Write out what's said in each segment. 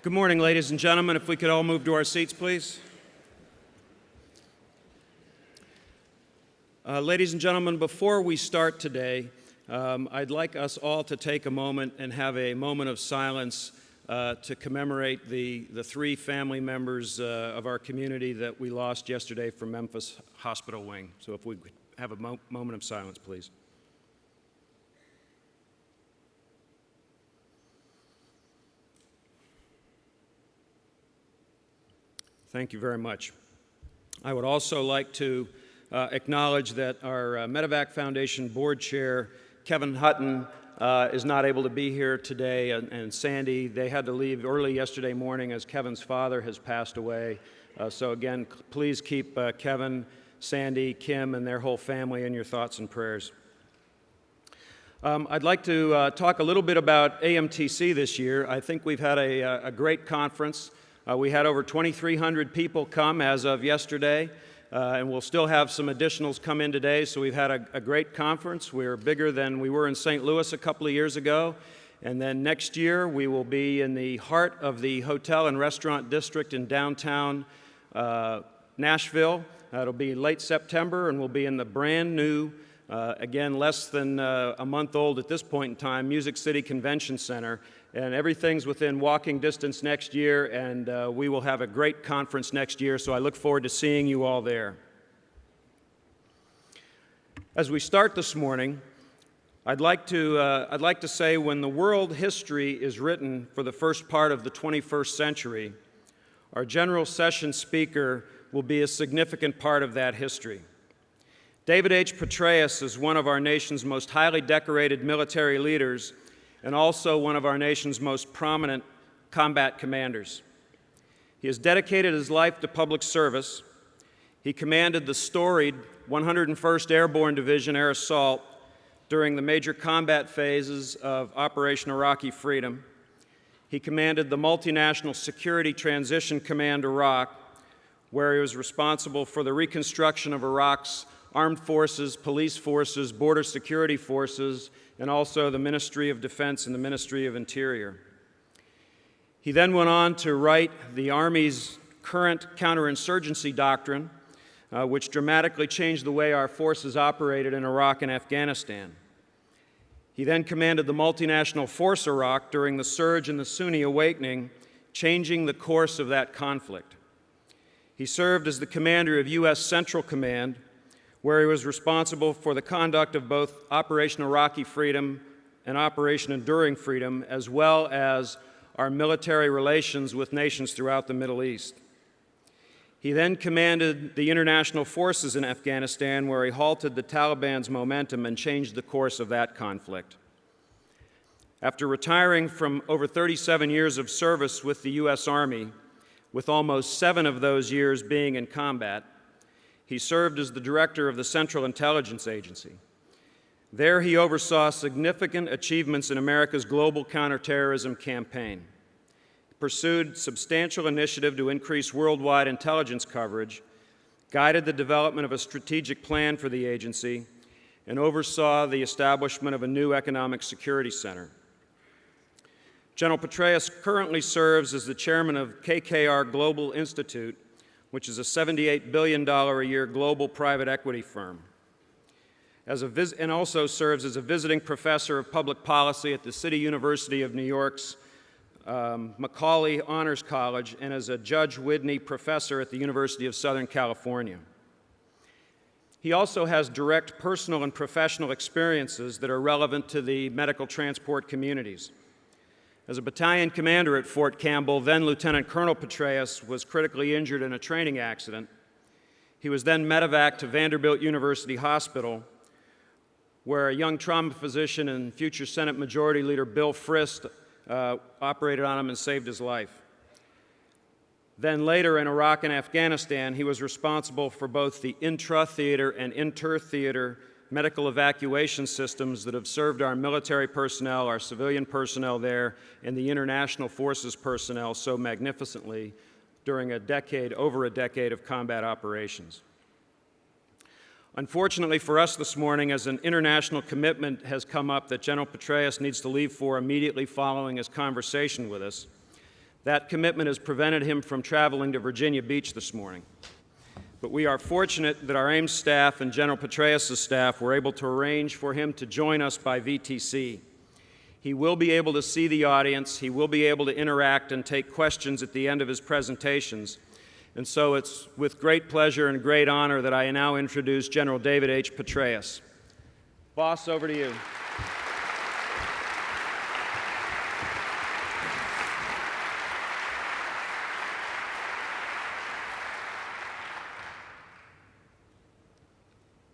Good morning, ladies and gentlemen. If we could all move to our seats, please. Ladies and gentlemen, before we start today, I'd like us all to take a moment and have a moment of silence to commemorate the three family members of our community that we lost yesterday from Memphis Hospital Wing. So if we could have a moment of silence, please. Thank you very much. I would also like to acknowledge that our Medevac Foundation Board Chair, Kevin Hutton, is not able to be here today, and Sandy, they had to leave early yesterday morning as Kevin's father has passed away. So again, please keep Kevin, Sandy, Kim, and their whole family in your thoughts and prayers. I'd like to talk a little bit about AMTC this year. I think we've had a great conference. We had over 2,300 people come as of yesterday, and we'll still have some additionals come in today, so we've had a great conference. We're bigger than we were in St. Louis a couple of years ago, and then next year we will be in the heart of the hotel and restaurant district in downtown Nashville. It'll be late September, and we'll be in the brand new, again, less than a month old at this point in time, Music City Convention Center. And everything's within walking distance next year, and we will have a great conference next year, so I look forward to seeing you all there. As we start this morning, I'd like to say when the world history is written for the first part of the 21st century, our general session speaker will be a significant part of that history. David H. Petraeus is one of our nation's most highly decorated military leaders and also one of our nation's most prominent combat commanders. He has dedicated his life to public service. He commanded the storied 101st Airborne Division Air Assault during the major combat phases of Operation Iraqi Freedom. He commanded the Multinational Security Transition Command Iraq, where he was responsible for the reconstruction of Iraq's armed forces, police forces, border security forces, and also the Ministry of Defense and the Ministry of Interior. He then went on to write the Army's current counterinsurgency doctrine, which dramatically changed the way our forces operated in Iraq and Afghanistan. He then commanded the multinational force Iraq during the surge in the Sunni awakening, changing the course of that conflict. He served as the commander of U.S. Central Command, where he was responsible for the conduct of both Operation Iraqi Freedom and Operation Enduring Freedom, as well as our military relations with nations throughout the Middle East. He then commanded the international forces in Afghanistan, where he halted the Taliban's momentum and changed the course of that conflict. After retiring from over 37 years of service with the U.S. Army, with almost 7 of those years being in combat, he served as the director of the Central Intelligence Agency. There he oversaw significant achievements in America's global counterterrorism campaign. He pursued substantial initiative to increase worldwide intelligence coverage, guided the development of a strategic plan for the agency, and oversaw the establishment of a new economic security center. General Petraeus currently serves as the chairman of KKR Global Institute, which is a $78 billion a year global private equity firm, and also serves as a visiting professor of public policy at the City University of New York's Macaulay Honors College, and as a Judge Whitney Professor at the University of Southern California. He also has direct personal and professional experiences that are relevant to the medical transport communities. As a battalion commander at Fort Campbell, then Lieutenant Colonel Petraeus was critically injured in a training accident. He was then medevaced to Vanderbilt University Hospital, where a young trauma physician and future Senate Majority Leader Bill Frist operated on him and saved his life. Then later in Iraq and Afghanistan, he was responsible for both the intra-theater and inter-theater medical evacuation systems that have served our military personnel, our civilian personnel there, and the international forces personnel so magnificently during over a decade of combat operations. Unfortunately for us this morning, as an international commitment has come up that General Petraeus needs to leave for immediately following his conversation with us, That commitment has prevented him from traveling to Virginia Beach this morning. But we are fortunate that our Ames staff and General Petraeus' staff were able to arrange for him to join us by VTC. He will be able to see the audience, he will be able to interact and take questions at the end of his presentations. And so it's with great pleasure and great honor that I now introduce General David H. Petraeus. Boss, over to you.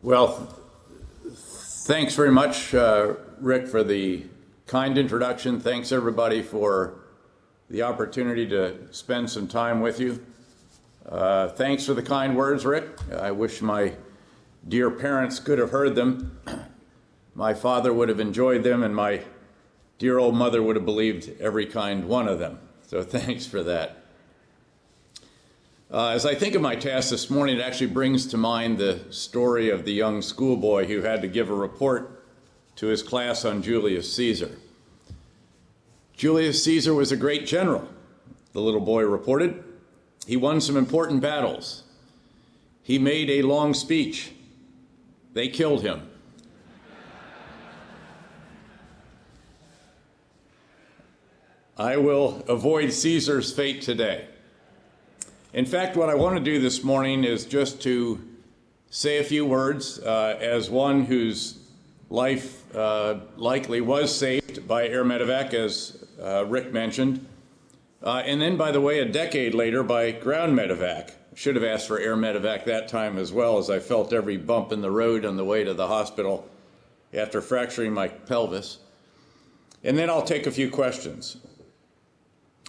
Well, thanks very much, Rick, for the kind introduction. Thanks, everybody, for the opportunity to spend some time with you. Thanks for the kind words, Rick. I wish my dear parents could have heard them. My father would have enjoyed them, and my dear old mother would have believed every kind one of them. So thanks for that. As I think of my task this morning, it actually brings to mind the story of the young schoolboy who had to give a report to his class on Julius Caesar. Julius Caesar was a great general, the little boy reported. He won some important battles. He made a long speech. They killed him. I will avoid Caesar's fate today. In fact, what I want to do this morning is just to say a few words as one whose life likely was saved by air medevac, as Rick mentioned, and then, by the way, a decade later by ground medevac. Should have asked for air medevac that time as well, as I felt every bump in the road on the way to the hospital after fracturing my pelvis. And then I'll take a few questions.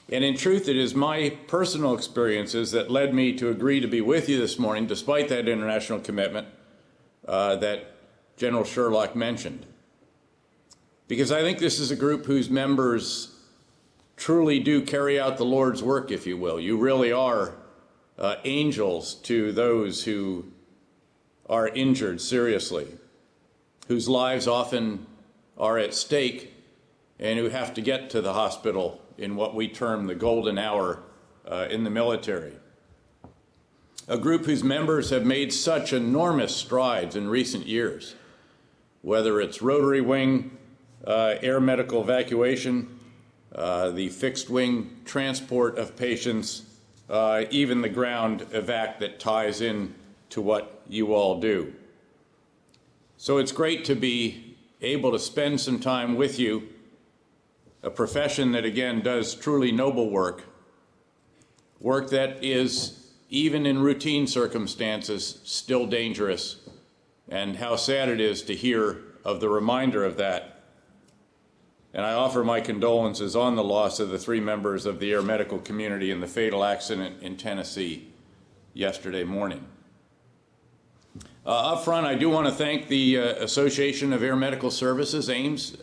And in truth, it is my personal experiences that led me to agree to be with you this morning, despite that international commitment that General Sherlock mentioned. Because I think this is a group whose members truly do carry out the Lord's work, if you will. You really are angels to those who are injured seriously, whose lives often are at stake, and who have to get to the hospital in what we term the golden hour in the military. A group whose members have made such enormous strides in recent years, whether it's rotary wing air medical evacuation, the fixed wing transport of patients, even the ground evac that ties in to what you all do. So it's great to be able to spend some time with you, a profession that, again, does truly noble work that is, even in routine circumstances, still dangerous, and how sad it is to hear of the reminder of that. And I offer my condolences on the loss of the 3 members of the air medical community in the fatal accident in Tennessee yesterday morning. Up front, I do want to thank the Association of Air Medical Services, AMES,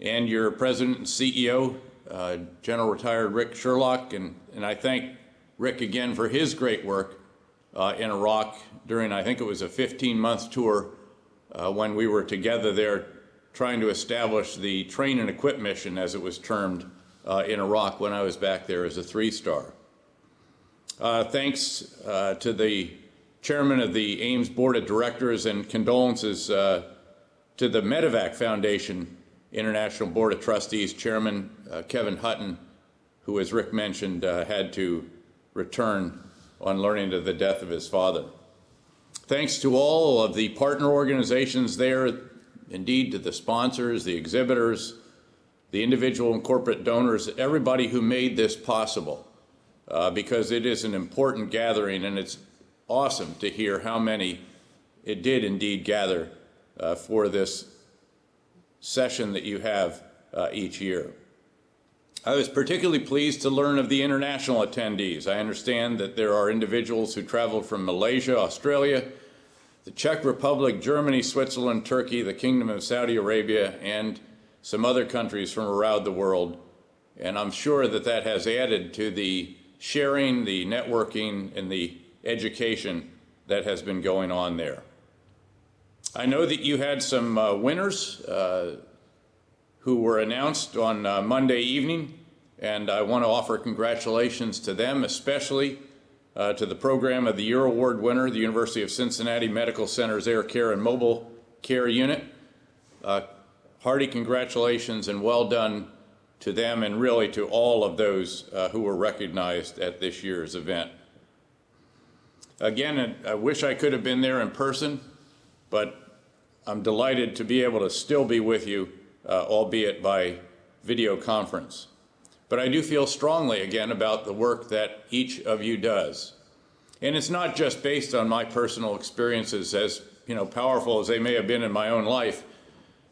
and your president and CEO, General Retired Rick Sherlock, and I thank Rick again for his great work in Iraq during, I think it was a 15-month tour when we were together there trying to establish the train and equip mission, as it was termed, in Iraq when I was back there as a 3-star. Thanks to the chairman of the AMES Board of Directors, and condolences to the Medevac Foundation International Board of Trustees Chairman Kevin Hutton, who, as Rick mentioned, had to return on learning of the death of his father. Thanks to all of the partner organizations there, indeed to the sponsors, the exhibitors, the individual and corporate donors, everybody who made this possible, because it is an important gathering, and it's awesome to hear how many it did indeed gather for this session that you have each year. I was particularly pleased to learn of the international attendees. I understand that there are individuals who traveled from Malaysia, Australia, the Czech Republic, Germany, Switzerland, Turkey, the Kingdom of Saudi Arabia, and some other countries from around the world. And I'm sure that that has added to the sharing, the networking, and the education that has been going on there. I know that you had some winners who were announced on Monday evening, and I want to offer congratulations to them, especially to the Program of the Year Award winner, the University of Cincinnati Medical Center's Air Care and Mobile Care Unit. Hearty congratulations and well done to them, and really to all of those who were recognized at this year's event. Again, I wish I could have been there in person, but I'm delighted to be able to still be with you, albeit by video conference. But I do feel strongly again about the work that each of you does. And it's not just based on my personal experiences, as powerful as they may have been in my own life.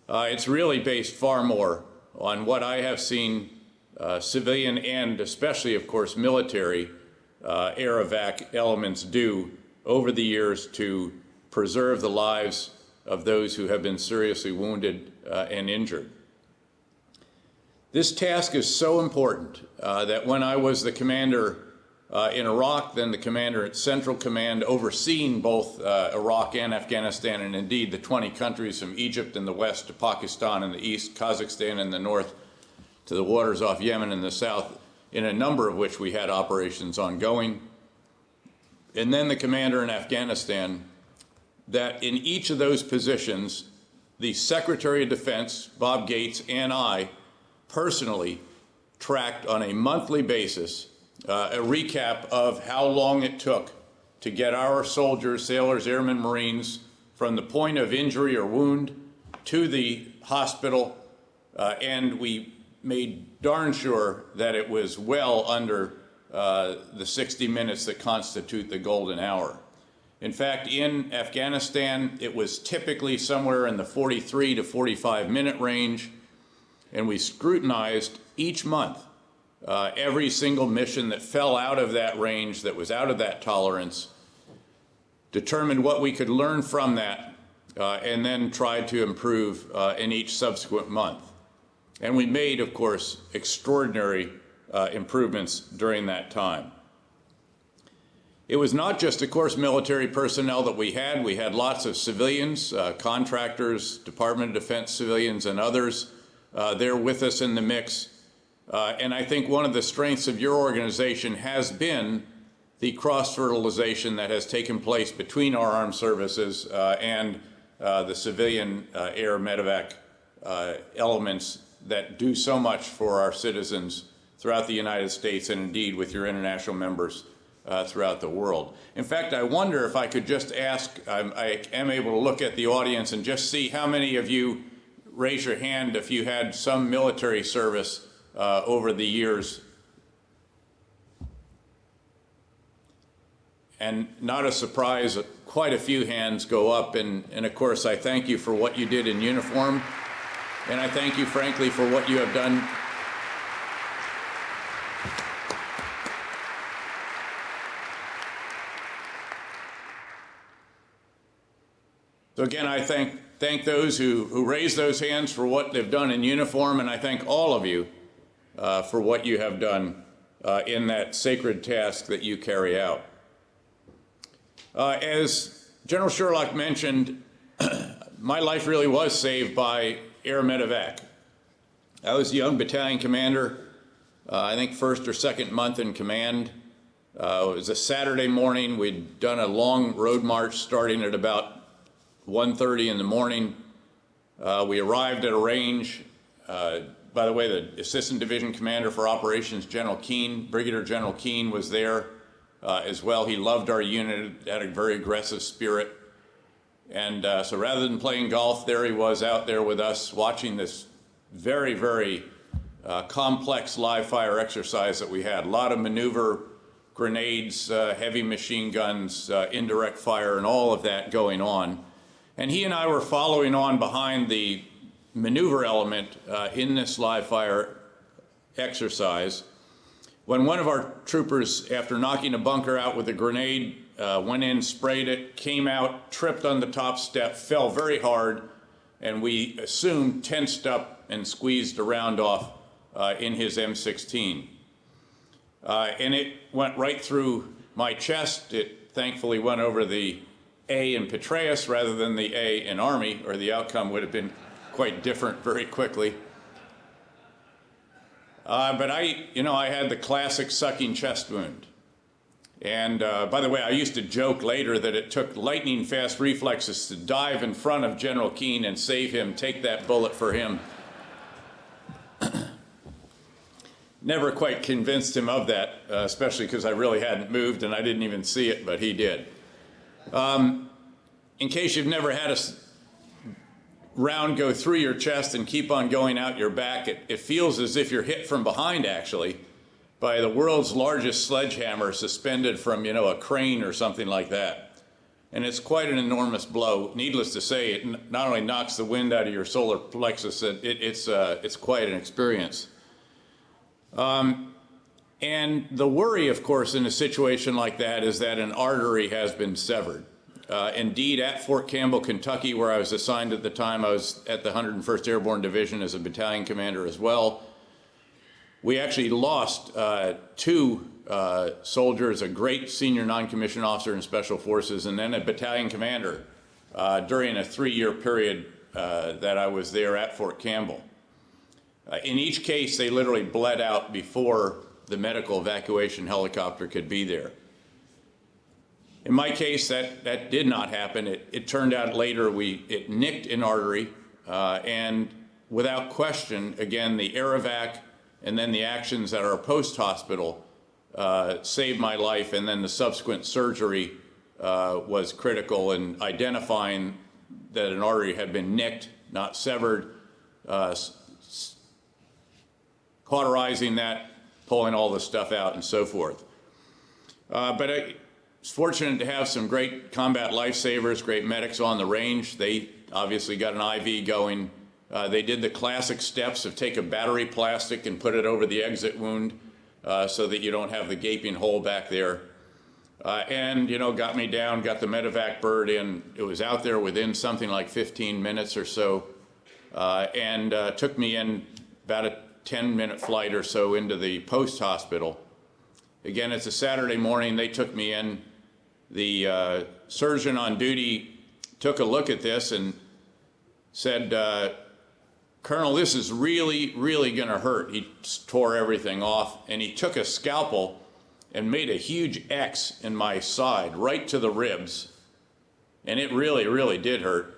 It's really based far more on what I have seen civilian and especially, of course, military air evac elements do over the years to preserve the lives of those who have been seriously wounded and injured. This task is so important that when I was the commander in Iraq, then the commander at Central Command overseeing both Iraq and Afghanistan, and indeed the 20 countries from Egypt in the west to Pakistan in the east, Kazakhstan in the north, to the waters off Yemen in the south, in a number of which we had operations ongoing. And then the commander in Afghanistan, that in each of those positions, the Secretary of Defense, Bob Gates, and I personally tracked on a monthly basis a recap of how long it took to get our soldiers, sailors, airmen, Marines from the point of injury or wound to the hospital, and we made darn sure that it was well under the 60 minutes that constitute the golden hour. In fact, in Afghanistan, it was typically somewhere in the 43 to 45 minute range, and we scrutinized each month every single mission that fell out of that range, that was out of that tolerance, determined what we could learn from that, and then tried to improve in each subsequent month. And we made, of course, extraordinary improvements during that time. It was not just, of course, military personnel that we had. We had lots of civilians, contractors, Department of Defense civilians, and others there with us in the mix. And I think one of the strengths of your organization has been the cross-fertilization that has taken place between our armed services and the civilian air medevac elements that do so much for our citizens throughout the United States, and indeed with your international members throughout the world. In fact, I wonder if I could just ask, I am able to look at the audience and just see how many of you raise your hand if you had some military service over the years. And not a surprise, quite a few hands go up, and of course I thank you for what you did in uniform, and I thank you frankly for what you have done So again, I thank those who raised those hands for what they've done in uniform, and I thank all of you for what you have done in that sacred task that you carry out. As General Sherlock mentioned, my life really was saved by Air Medevac. I was a young battalion commander, I think first or second month in command. It was a Saturday morning. We'd done a long road march starting at about 1:30 in the morning. We arrived at a range. By the way, the Assistant Division Commander for Operations, General Keene, Brigadier General Keene, was there as well. He loved our unit, had a very aggressive spirit. And so rather than playing golf, there he was out there with us watching this very, very complex live fire exercise that we had. A lot of maneuver, grenades, heavy machine guns, indirect fire, and all of that going on. And he and I were following on behind the maneuver element in this live fire exercise when one of our troopers, after knocking a bunker out with a grenade, went in, sprayed it, came out, tripped on the top step, fell very hard, and we assumed tensed up and squeezed a round off in his M16. And it went right through my chest. It thankfully went over the A in Petraeus rather than the A in Army, or the outcome would have been quite different very quickly. But I had the classic sucking chest wound. And by the way, I used to joke later that it took lightning fast reflexes to dive in front of General Keane and save him, take that bullet for him. Never quite convinced him of that, especially because I really hadn't moved and I didn't even see it, but he did. In case you've never had a round go through your chest and keep on going out your back, it feels as if you're hit from behind, actually, by the world's largest sledgehammer suspended from, a crane or something like that. And it's quite an enormous blow. Needless to say, it not only knocks the wind out of your solar plexus, it's quite an experience. And the worry, of course, in a situation like that is that an artery has been severed. Indeed, at Fort Campbell, Kentucky, where I was assigned at the time, I was at the 101st Airborne Division as a battalion commander as well. We actually lost two soldiers, a great senior non-commissioned officer in Special Forces, and then a battalion commander during a 3-year period that I was there at Fort Campbell. In each case, they literally bled out before the medical evacuation helicopter could be there. In my case, that did not happen. It turned out later it nicked an artery, and without question, again, the air evac and then the actions at our post-hospital saved my life, and then the subsequent surgery was critical in identifying that an artery had been nicked, not severed, cauterizing that, pulling all the stuff out, and so forth. But I was fortunate to have some great combat lifesavers, great medics on the range. They obviously got an IV going. They did the classic steps of take a battery plastic and put it over the exit wound so that you don't have the gaping hole back there. And, got me down, got the medevac bird in. It was out there within something like 15 minutes or so, and took me in about a 10-minute flight or so into the post-hospital. Again, it's a Saturday morning. They took me in. The surgeon on duty took a look at this and said, Colonel, this is really, really going to hurt. He tore everything off, and he took a scalpel and made a huge X in my side, right to the ribs, and it really, really did hurt.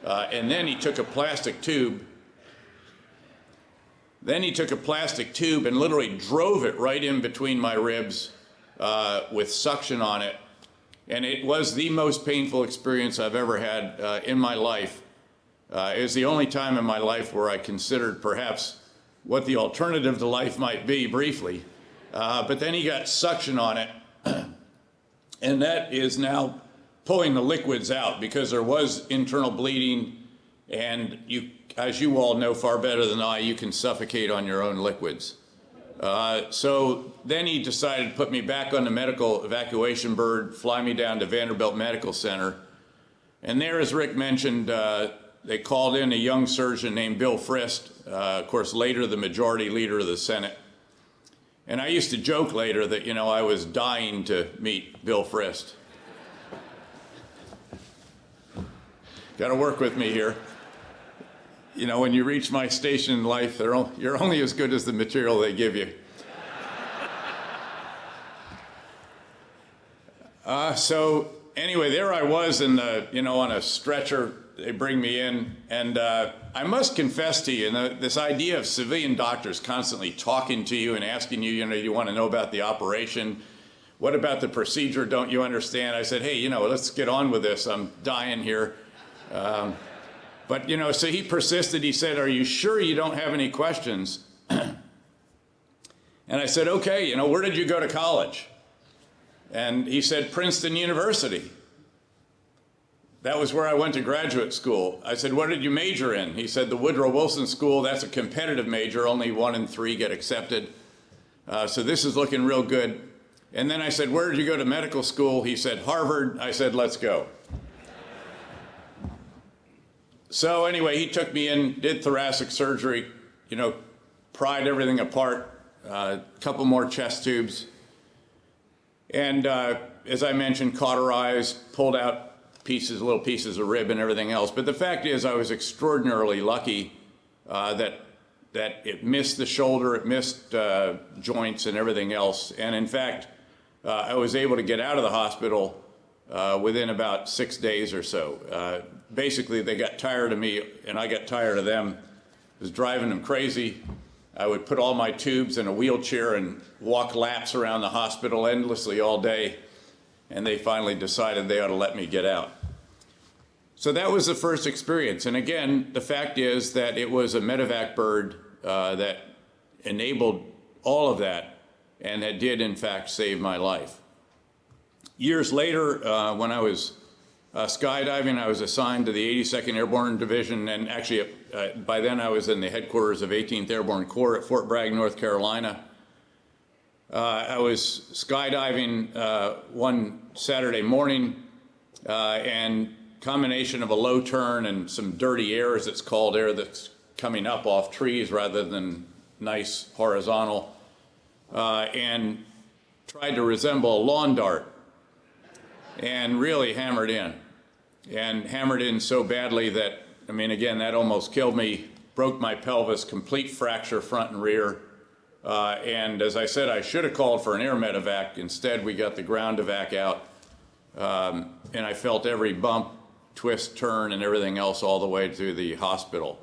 And then he took a plastic tube. Then he took a plastic tube and literally drove it right in between my ribs with suction on it. And it was the most painful experience I've ever had in my life. It was the only time in my life where I considered perhaps what the alternative to life might be briefly. But then he got suction on it, and that is now pulling the liquids out because there was internal bleeding, and as you all know far better than I, you can suffocate on your own liquids. So then he decided to put me back on the medical evacuation bird, fly me down to Vanderbilt Medical Center. And there, as Rick mentioned, they called in a young surgeon named Bill Frist, of course, later the majority leader of the Senate. And I used to joke later that, I was dying to meet Bill Frist. Got to work with me here. When you reach my station in life, you're only as good as the material they give you. So anyway, there I was in on a stretcher. They bring me in, and I must confess to you, this idea of civilian doctors constantly talking to you and asking you, you want to know about the operation. What about the procedure? Don't you understand? I said, hey, let's get on with this. I'm dying here. But, so he persisted. He said, are you sure you don't have any questions? And I said, okay, where did you go to college? And he said, Princeton University. That was where I went to graduate school. I said, what did you major in? He said, the Woodrow Wilson School. That's a competitive major. Only 1 in 3 get accepted. So this is looking real good. And then I said, where did you go to medical school? He said, Harvard. I said, let's go. So anyway, he took me in, did thoracic surgery, pried everything apart, a couple more chest tubes. And as I mentioned, cauterized, pulled out little pieces of rib and everything else. But the fact is I was extraordinarily lucky that that it missed the shoulder, it missed joints and everything else. And in fact, I was able to get out of the hospital within about 6 days or so. Basically, they got tired of me, and I got tired of them. It was driving them crazy. I would put all my tubes in a wheelchair and walk laps around the hospital endlessly all day, and they finally decided they ought to let me get out. So that was the first experience. And again, the fact is that it was a medevac bird that enabled all of that, and that did, in fact, save my life. Years later, when I was skydiving, I was assigned to the 82nd Airborne Division, and actually by then I was in the headquarters of 18th Airborne Corps at Fort Bragg, North Carolina. I was skydiving one Saturday morning, and combination of a low turn and some dirty air, as it's called, air that's coming up off trees rather than nice horizontal, and tried to resemble a lawn dart, and really hammered in so badly that, I mean, again, that almost killed me, broke my pelvis, complete fracture front and rear. And as I said, I should have called for an air medevac. Instead, we got the ground evac out. And I felt every bump, twist, turn, and everything else all the way to the hospital.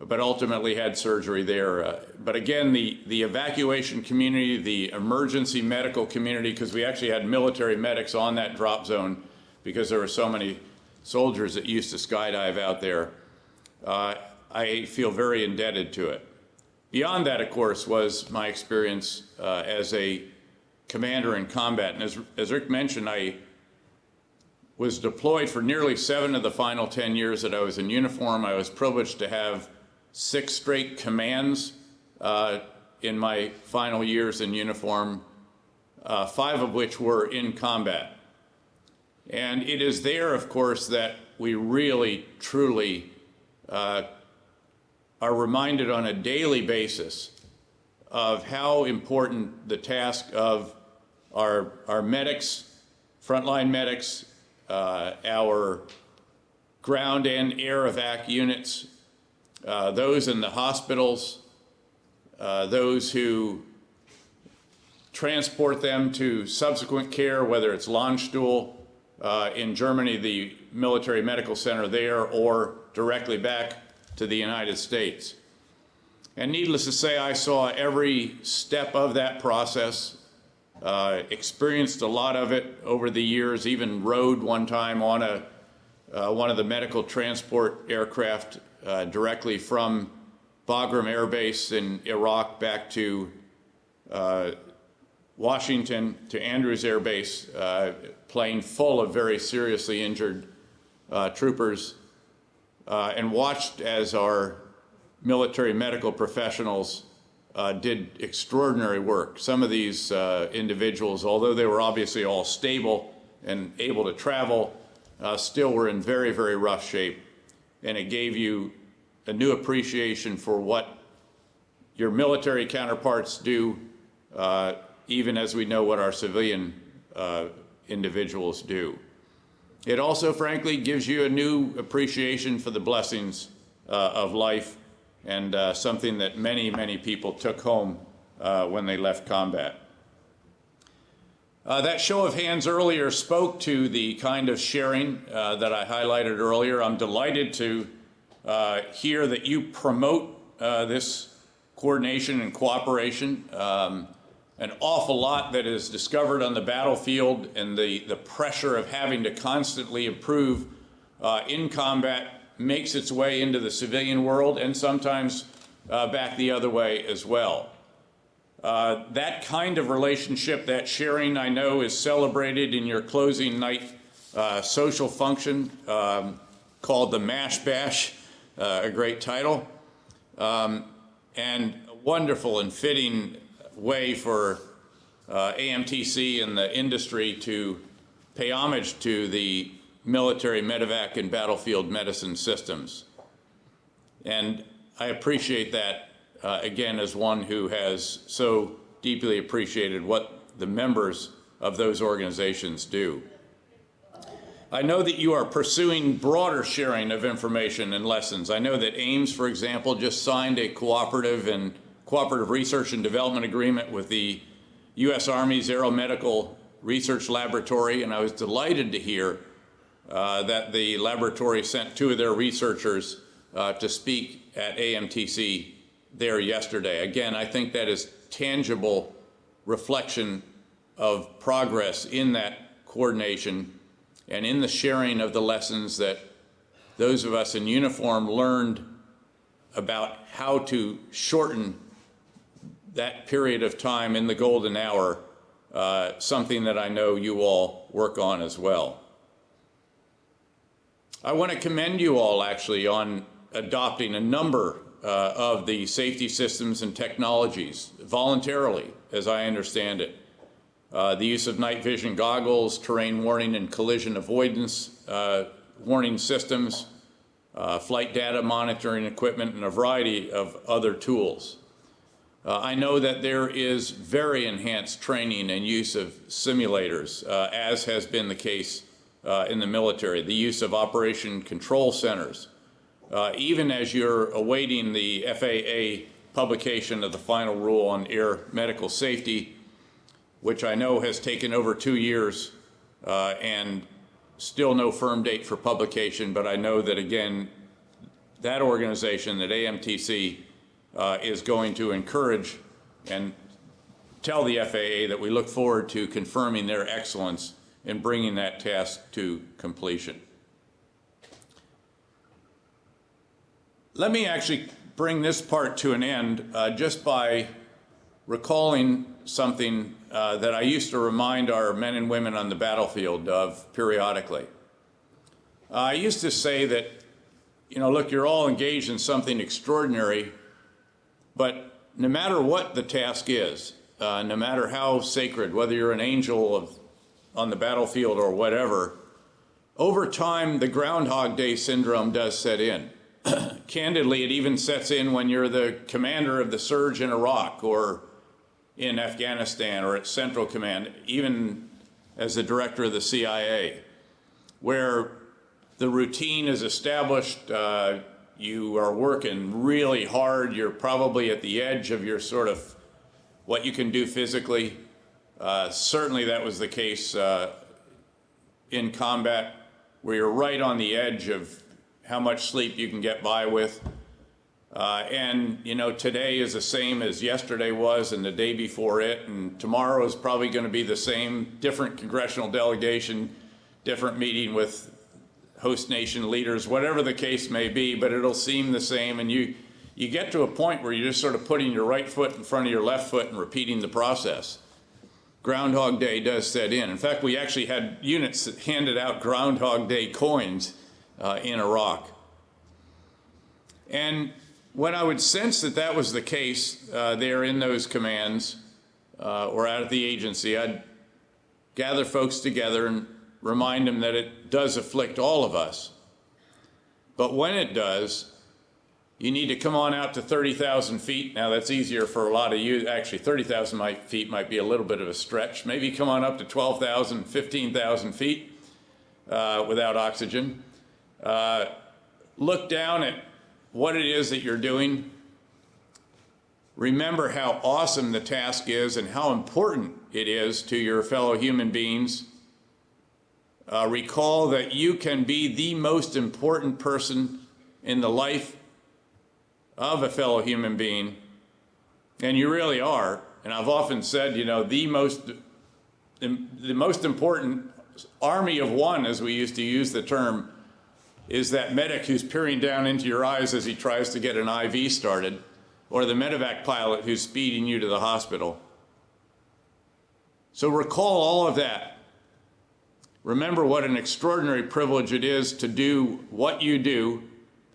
But ultimately had surgery there. But again, the evacuation community, the emergency medical community, because we actually had military medics on that drop zone because there were so many soldiers that used to skydive out there, I feel very indebted to it. Beyond that, of course, was my experience as a commander in combat. And as Rick mentioned, I was deployed for nearly 7 of the final 10 years that I was in uniform. I was privileged to have 6 straight commands in my final years in uniform, 5 of which were in combat. And it is there, of course, that we really, truly are reminded on a daily basis of how important the task of our medics, frontline medics, our ground and air evac units, those in the hospitals, those who transport them to subsequent care, whether it's Landstuhl in Germany, the military medical center there, or directly back to the United States. And needless to say, I saw every step of that process, experienced a lot of it over the years, even rode one time on one of the medical transport aircraft directly from Bagram Air Base in Iraq back to Washington to Andrews Air Base, plane full of very seriously injured troopers, and watched as our military medical professionals did extraordinary work. Some of these individuals, although they were obviously all stable and able to travel, still were in very, very rough shape. And it gave you a new appreciation for what your military counterparts do, even as we know what our civilian individuals do. It also, frankly, gives you a new appreciation for the blessings of life, and something that many, many people took home when they left combat. That show of hands earlier spoke to the kind of sharing that I highlighted earlier. I'm delighted to hear that you promote this coordination and cooperation. An awful lot that is discovered on the battlefield, and the pressure of having to constantly improve in combat makes its way into the civilian world, and sometimes back the other way as well. That kind of relationship, that sharing, I know is celebrated in your closing night social function called the Mash Bash, a great title, and a wonderful and fitting way for AMTC and the industry to pay homage to the military medevac and battlefield medicine systems. And I appreciate that, again, as one who has so deeply appreciated what the members of those organizations do. I know that you are pursuing broader sharing of information and lessons. I know that Ames, for example, just signed a cooperative research and development agreement with the U.S. Army's Aeromedical Research Laboratory, and I was delighted to hear that the laboratory sent 2 of their researchers to speak at AMTC there yesterday. Again, I think that is tangible reflection of progress in that coordination and in the sharing of the lessons that those of us in uniform learned about how to shorten that period of time in the golden hour, something that I know you all work on as well. I want to commend you all actually on adopting a number of the safety systems and technologies voluntarily, as I understand it. The use of night vision goggles, terrain warning and collision avoidance warning systems, flight data monitoring equipment, and a variety of other tools. I know that there is very enhanced training and use of simulators, as has been the case in the military, the use of operation control centers. Even as you're awaiting the FAA publication of the final rule on air medical safety, which I know has taken over 2 years and still no firm date for publication, but I know that, again, that organization, that AMTC, is going to encourage and tell the FAA that we look forward to confirming their excellence in bringing that task to completion. Let me actually bring this part to an end just by recalling something that I used to remind our men and women on the battlefield of periodically. I used to say that, look, you're all engaged in something extraordinary, but no matter what the task is, no matter how sacred, whether you're an angel on the battlefield or whatever, over time the Groundhog Day syndrome does set in. Candidly, it even sets in when you're the commander of the surge in Iraq or in Afghanistan or at Central Command, even as the director of the CIA, where the routine is established, you are working really hard, you're probably at the edge of your sort of what you can do physically. Certainly that was the case in combat, where you're right on the edge of how much sleep you can get by with. And today is the same as yesterday was and the day before it, and tomorrow is probably going to be the same, different congressional delegation, different meeting with host nation leaders, whatever the case may be, but it'll seem the same, and you get to a point where you're just sort of putting your right foot in front of your left foot and repeating the process. Groundhog Day does set in. In fact, we actually had units that handed out Groundhog Day coins in Iraq. And when I would sense that that was the case there in those commands or out at the agency, I'd gather folks together and remind them that it does afflict all of us. But when it does, you need to come on out to 30,000 feet. Now, that's easier for a lot of you. Actually, 30,000 feet might be a little bit of a stretch. Maybe come on up to 12,000, 15,000 feet without oxygen. Look down at what it is that you're doing. Remember how awesome the task is and how important it is to your fellow human beings. Recall that you can be the most important person in the life of a fellow human being, and you really are. And I've often said, the most important army of one, as we used to use the term, is that medic who's peering down into your eyes as he tries to get an IV started, or the medevac pilot who's speeding you to the hospital. So recall all of that. Remember what an extraordinary privilege it is to do what you do,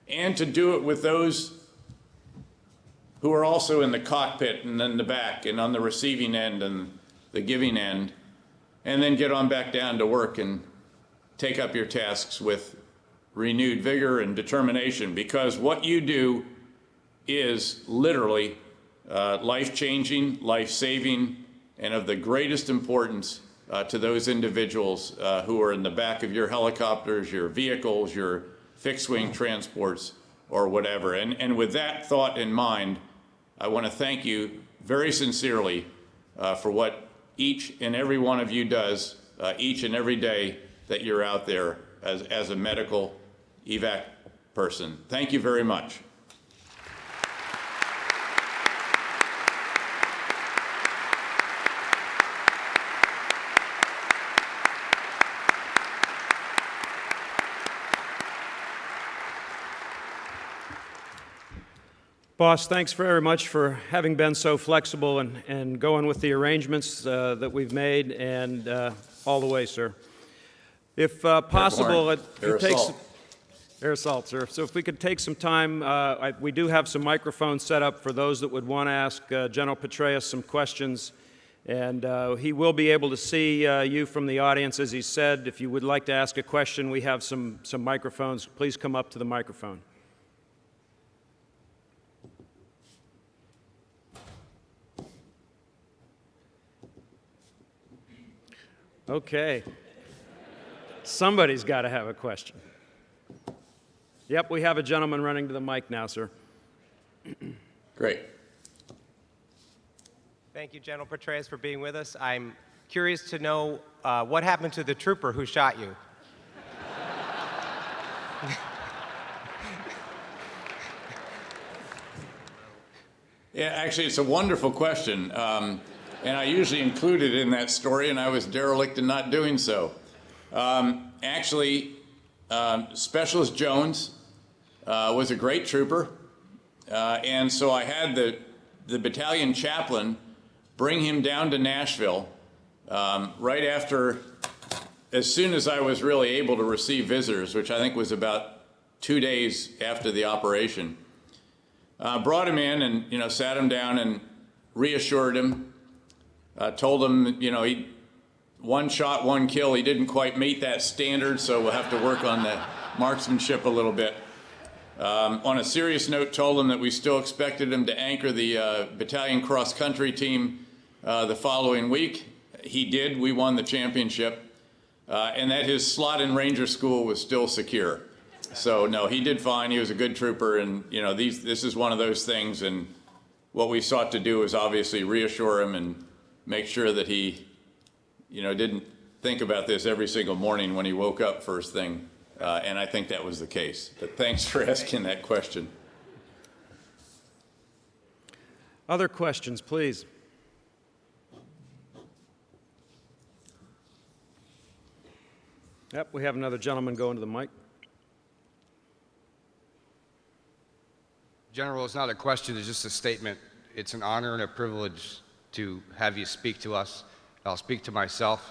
and to do it with those who are also in the cockpit and in the back and on the receiving end and the giving end, and then get on back down to work and take up your tasks with renewed vigor and determination, because what you do is literally life-changing, life-saving, and of the greatest importance to those individuals who are in the back of your helicopters, your vehicles, your fixed-wing transports, or whatever. And with that thought in mind, I want to thank you very sincerely for what each and every one of you does each and every day that you're out there as a medical evac person. Thank you very much. Boss, thanks very much for having been so flexible and going with the arrangements that we've made, and all the way, sir. If possible, if you take some air assault, sir. So if we could take some time, we do have some microphones set up for those that would want to ask General Petraeus some questions, and he will be able to see you from the audience, as he said. If you would like to ask a question, we have some microphones. Please come up to the microphone. Okay. Somebody's got to have a question. Yep, we have a gentleman running to the mic now, sir. Great. Thank you, General Petraeus, for being with us. I'm curious to know what happened to the trooper who shot you. Yeah, actually, it's a wonderful question. And I usually include it in that story, and I was derelict in not doing so. Actually, Specialist Jones was a great trooper, and so I had the battalion chaplain bring him down to Nashville right after, as soon as I was really able to receive visitors, which I think was about 2 days after the operation. Brought him in and, sat him down and reassured him. Told him, he one shot, one kill. He didn't quite meet that standard, so we'll have to work on the marksmanship a little bit. On a serious note, told him that we still expected him to anchor the battalion cross-country team the following week. He did. We won the championship. And that his slot in Ranger School was still secure. So, no, he did fine. He was a good trooper, and, this is one of those things, and what we sought to do is obviously reassure him and make sure that he, didn't think about this every single morning when he woke up first thing. And I think that was the case. But thanks for asking that question. Other questions, please. Yep, we have another gentleman going to the mic. General, it's not a question, it's just a statement. It's an honor and a privilege to have you speak to us. I'll speak to myself.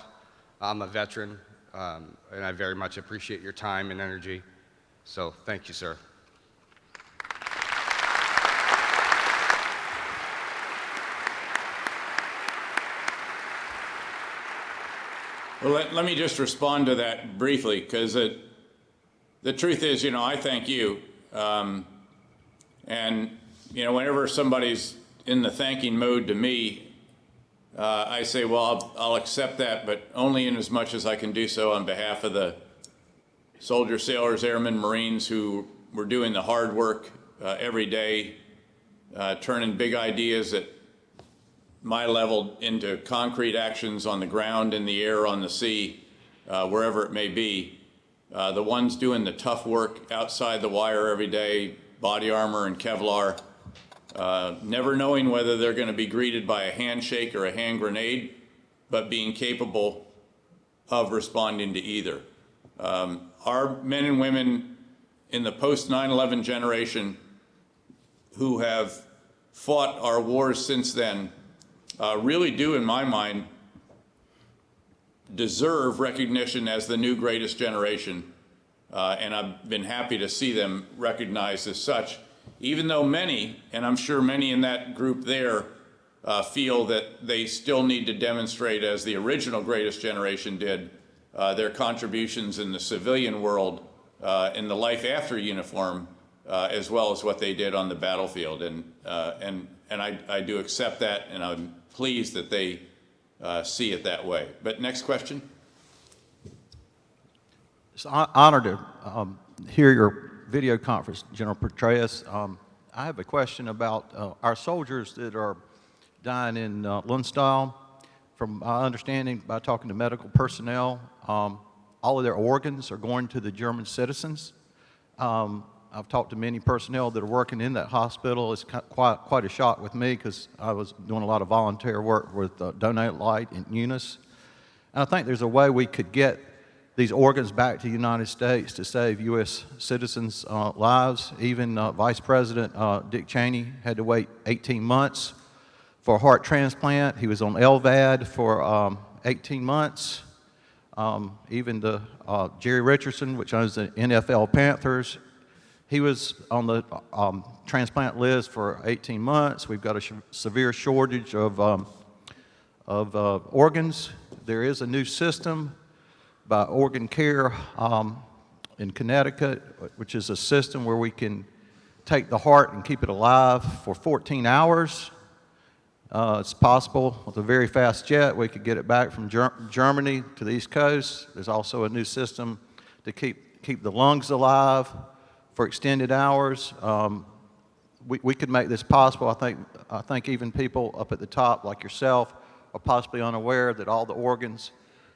I'm a veteran, and I very much appreciate your time and energy. So thank you, sir. Well, let me just respond to that briefly, because the truth is, I thank you. And, whenever somebody's in the thanking mode to me, I say, well, I'll accept that, but only in as much as I can do so on behalf of the soldiers, sailors, airmen, Marines who were doing the hard work every day, turning big ideas at my level into concrete actions on the ground, in the air, on the sea, wherever it may be. The ones doing the tough work outside the wire every day, body armor and Kevlar, never knowing whether they're going to be greeted by a handshake or a hand grenade, but being capable of responding to either. Our men and women in the post 9/11 generation who have fought our wars since then really do, in my mind, deserve recognition as the new greatest generation. And I've been happy to see them recognized as such, even though many, and I'm sure many in that group there, feel that they still need to demonstrate, as the original greatest generation did, their contributions in the civilian world, in the life after uniform, as well as what they did on the battlefield. And I do accept that, and I'm pleased that they see it that way. But next question. It's an honor to hear your video conference, General Petraeus. I have a question about our soldiers that are dying in Lundstyle. From my understanding, by talking to medical personnel, all of their organs are going to the German citizens. I've talked to many personnel that are working in that hospital. It's quite a shock with me because I was doing a lot of volunteer work with Donate Light in Eunice. And I think there's a way we could get these organs back to the United States to save U.S. citizens' lives. Even Vice President Dick Cheney had to wait 18 months for a heart transplant. He was on LVAD for 18 months. Even the Jerry Richardson, which owns the NFL Panthers, he was on the transplant list for 18 months. We've got a severe shortage of organs. There is a new system by Organ Care in Connecticut, which is a system where we can take the heart and keep it alive for 14 hours. It's possible with a very fast jet we could get it back from Germany to the East Coast. There's also a new system to keep the lungs alive for extended hours. We could make this possible. I think even people up at the top like yourself are possibly unaware that all the organs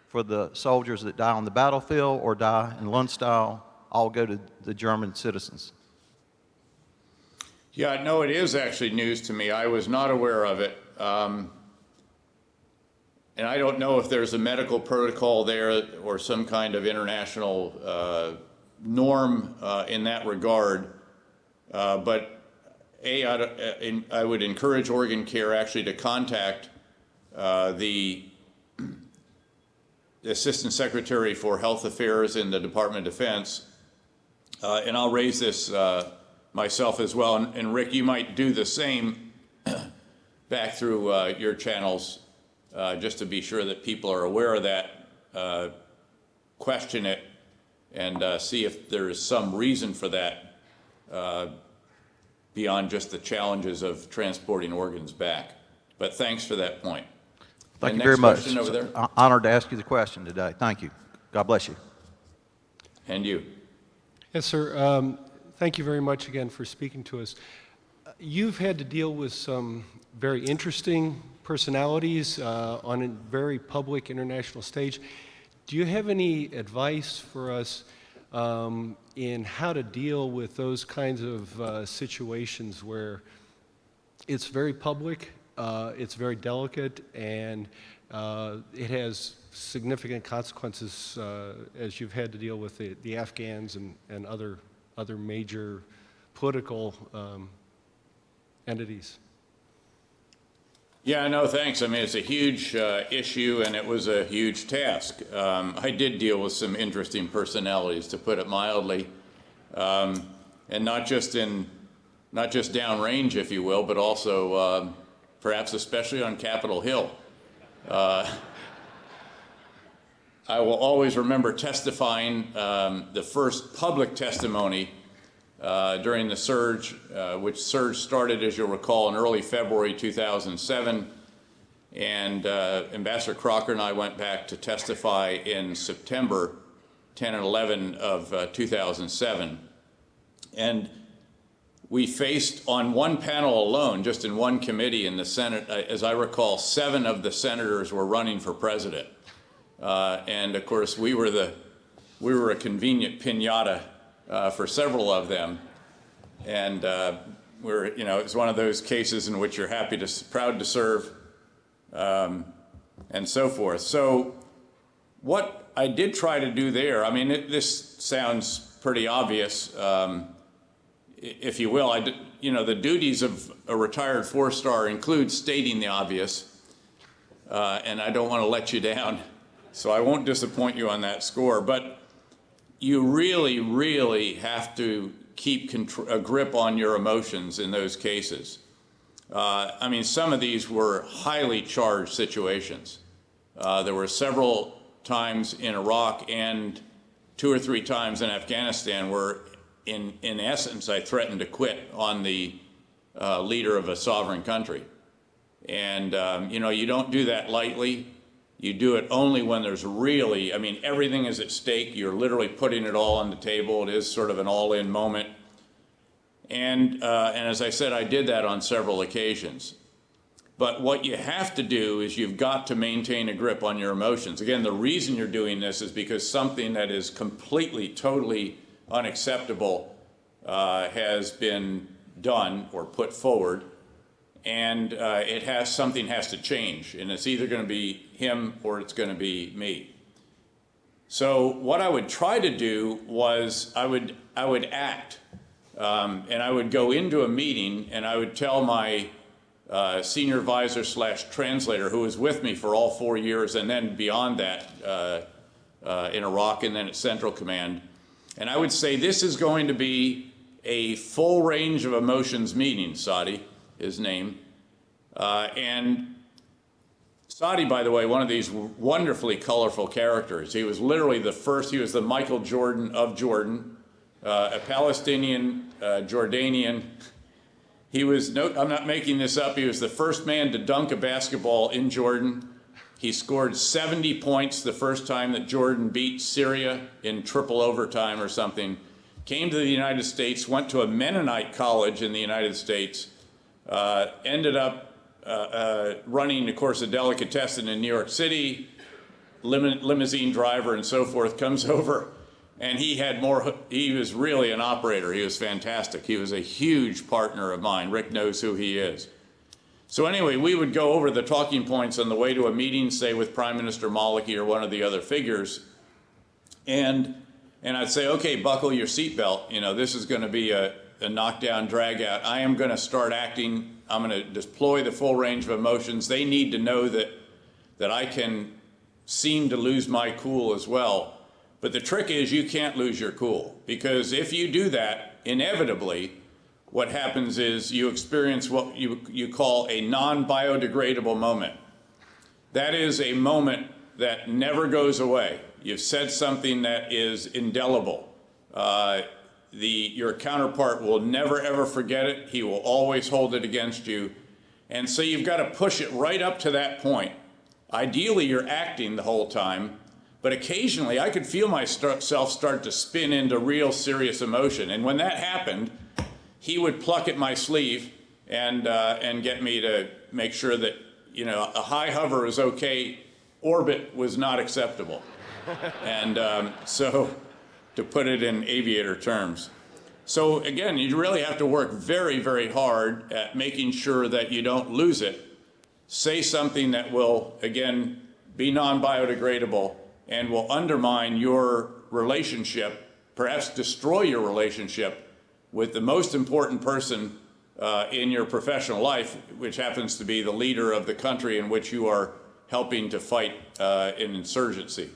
for the soldiers that die on the battlefield or die in Lundstyle all go to the German citizens. Yeah, no, it is actually news to me. I was not aware of it. And I don't know if there's a medical protocol there or some kind of international norm in that regard. But I would encourage Organ Care actually to contact the Assistant Secretary for Health Affairs in the Department of Defense. And I'll raise this myself as well. And Rick, you might do the same back through your channels just to be sure that people are aware of that, question it, and see if there is some reason for that beyond just the challenges of transporting organs back. But thanks for that point. Thank you next very much. question over there. Honored to ask you the question today. Thank you. God bless you. And you. Yes, sir. Thank you very much again for speaking to us. You've had to deal with some very interesting personalities on a very public international stage. Do you have any advice for us in how to deal with those kinds of situations where it's very public, it's very delicate, and it has significant consequences as you've had to deal with the Afghans and other major political entities? Yeah, no, thanks. I mean, it's a huge issue, and it was a huge task. I did deal with some interesting personalities, to put it mildly, and not just downrange, if you will, but also perhaps especially on Capitol Hill. I will always remember testifying the first public testimony during the surge, which surge started, as you'll recall, in early February 2007. And Ambassador Crocker and I went back to testify in September 10 and 11 of 2007. And we faced on one panel alone, just in one committee in the Senate, as I recall, 7 of the senators were running for president. And of course, we were a convenient piñata for several of them, and it's one of those cases in which you're proud to serve, and so forth. So, what I did try to do there, I mean, this sounds pretty obvious, if you will. The duties of a retired 4-star include stating the obvious, and I don't want to let you down. So I won't disappoint you on that score, but you really, really have to keep a grip on your emotions in those cases. I mean, some of these were highly charged situations. There were several times in Iraq and 2 or 3 times in Afghanistan where, in essence, I threatened to quit on the leader of a sovereign country. And, you don't do that lightly. You do it only when there's really, everything is at stake. You're literally putting it all on the table. It is sort of an all-in moment. And as I said, I did that on several occasions. But what you have to do is you've got to maintain a grip on your emotions. Again, the reason you're doing this is because something that is completely, totally unacceptable has been done or put forward, and something has to change, and it's either going to be him or it's going to be me. So what I would try to do was I would act, and I would go into a meeting and I would tell my senior advisor / translator, who was with me for all 4 years and then beyond that in Iraq and then at Central Command. And I would say, this is going to be a full range of emotions meeting, Sadi, his name. And Sadi, by the way, one of these wonderfully colorful characters. He was literally he was the Michael Jordan of Jordan, a Palestinian, Jordanian. He was, I'm not making this up, he was the first man to dunk a basketball in Jordan. He scored 70 points the first time that Jordan beat Syria in triple overtime or something. Came to the United States, went to a Mennonite college in the United States, ended up running, of course, a delicatessen in New York City, limousine driver and so forth, comes over. And he was really an operator. He was fantastic. He was a huge partner of mine. Rick knows who he is. So anyway, we would go over the talking points on the way to a meeting, say with Prime Minister Maliki or one of the other figures. And I'd say, okay, buckle your seatbelt. This is going to be a knockdown, drag out. I am going to start acting. I'm going to deploy the full range of emotions. They need to know that I can seem to lose my cool as well. But the trick is you can't lose your cool, because if you do that, inevitably, what happens is you experience what you call a non-biodegradable moment. That is a moment that never goes away. You've said something that is indelible. Your counterpart will never, ever forget it. He will always hold it against you. And so you've got to push it right up to that point. Ideally, you're acting the whole time. But occasionally, I could feel myself start to spin into real serious emotion. And when that happened, he would pluck at my sleeve and get me to make sure that, a high hover is okay, orbit was not acceptable. And so, to put it in aviator terms. So again, you really have to work very, very hard at making sure that you don't lose it. Say something that will, again, be non-biodegradable and will undermine your relationship, perhaps destroy your relationship with the most important person in your professional life, which happens to be the leader of the country in which you are helping to fight an insurgency.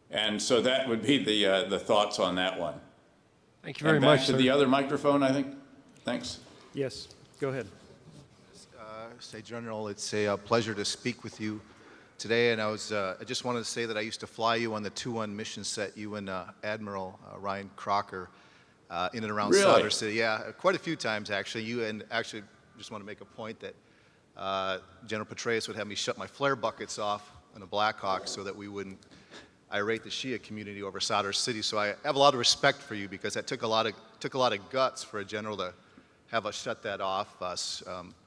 And so that would be the thoughts on that one. Thank you very and back much, to sir. the other microphone, I think. Thanks. Yes, go ahead. Say, General, it's a pleasure to speak with you today, and I just wanted to say that I used to fly you on the 2-1 mission set, you and Admiral Ryan Crocker, in and around Really? Sadr City. Yeah, quite a few times, actually. Just want to make a point that General Petraeus would have me shut my flare buckets off on a Black Hawk so that we wouldn't irate the Shia community over Sadr City. So I have a lot of respect for you, because that took a lot of guts for a general to have us shut that off.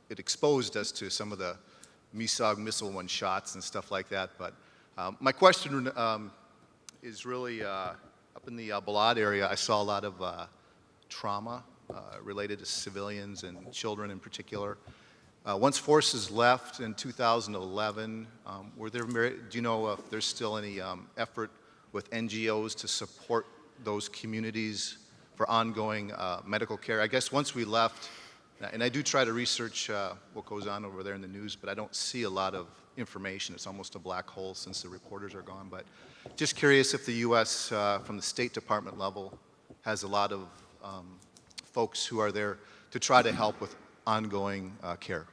It exposed us to some of the Misog missile one shots and stuff like that. But my question is really up in the Balad area. I saw a lot of trauma related to civilians and children in particular. Once forces left in 2011, do you know if there's still any effort with NGOs to support those communities for ongoing medical care? I guess once we left, and I do try to research what goes on over there in the news, but I don't see a lot of information. It's almost a black hole since the reporters are gone. But just curious if the U.S. From the State Department level has a lot of folks who are there to try to help with ongoing care.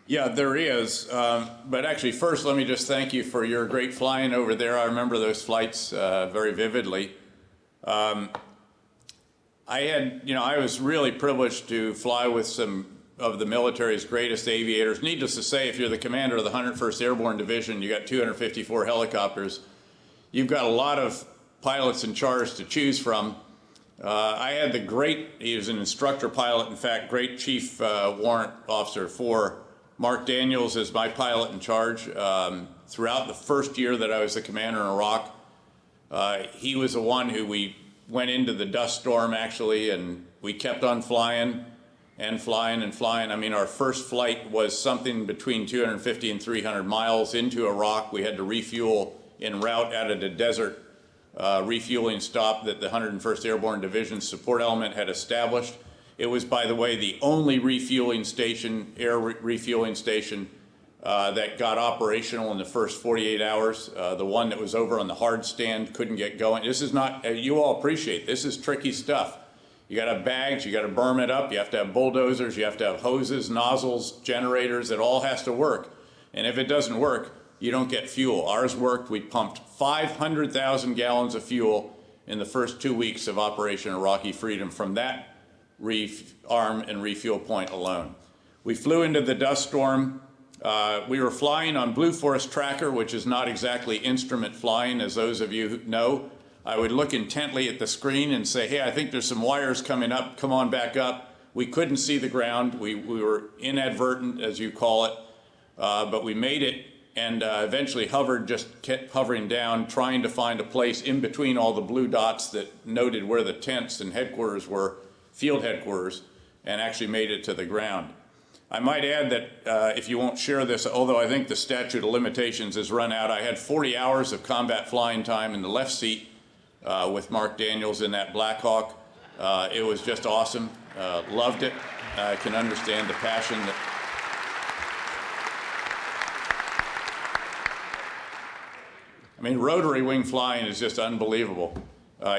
Yeah, there is. But actually, first, let me just thank you for your great flying over there. I remember those flights very vividly. I was really privileged to fly with some of the military's greatest aviators. Needless to say, if you're the commander of the 101st Airborne Division, you got 254 helicopters. You've got a lot of pilots in charge to choose from. I had he was an instructor pilot, in fact, great Chief Warrant Officer for Mark Daniels as my pilot in charge. Throughout the first year that I was the commander in Iraq, he was the one who we went into the dust storm, actually, and we kept on flying and flying and flying. I mean, our first flight was something between 250 and 300 miles into Iraq. We had to refuel en route out of the desert refueling stop that the 101st Airborne Division support element had established. It was, by the way, the only refueling station, refueling station, that got operational in the first 48 hours. The one that was over on the hard stand couldn't get going. This is not, you all appreciate, this is tricky stuff. You got to have bags, you got to berm it up, you have to have bulldozers, you have to have hoses, nozzles, generators, it all has to work. And if it doesn't work, you don't get fuel. Ours worked. We pumped 500,000 gallons of fuel in the first 2 weeks of Operation Iraqi Freedom from that arm and refuel point alone. We flew into the dust storm. We were flying on Blue Forest Tracker, which is not exactly instrument flying, as those of you who know. I would look intently at the screen and say, hey, I think there's some wires coming up. Come on back up. We couldn't see the ground. We were inadvertent, as you call it, but we made it. And eventually just kept hovering down, trying to find a place in between all the blue dots that noted where the tents and headquarters were, field headquarters, and actually made it to the ground. I might add that if you won't share this, although I think the statute of limitations has run out, I had 40 hours of combat flying time in the left seat with Mark Daniels in that Black Hawk. It was just awesome. Loved it. I can understand the passion that I mean, rotary wing flying is just unbelievable,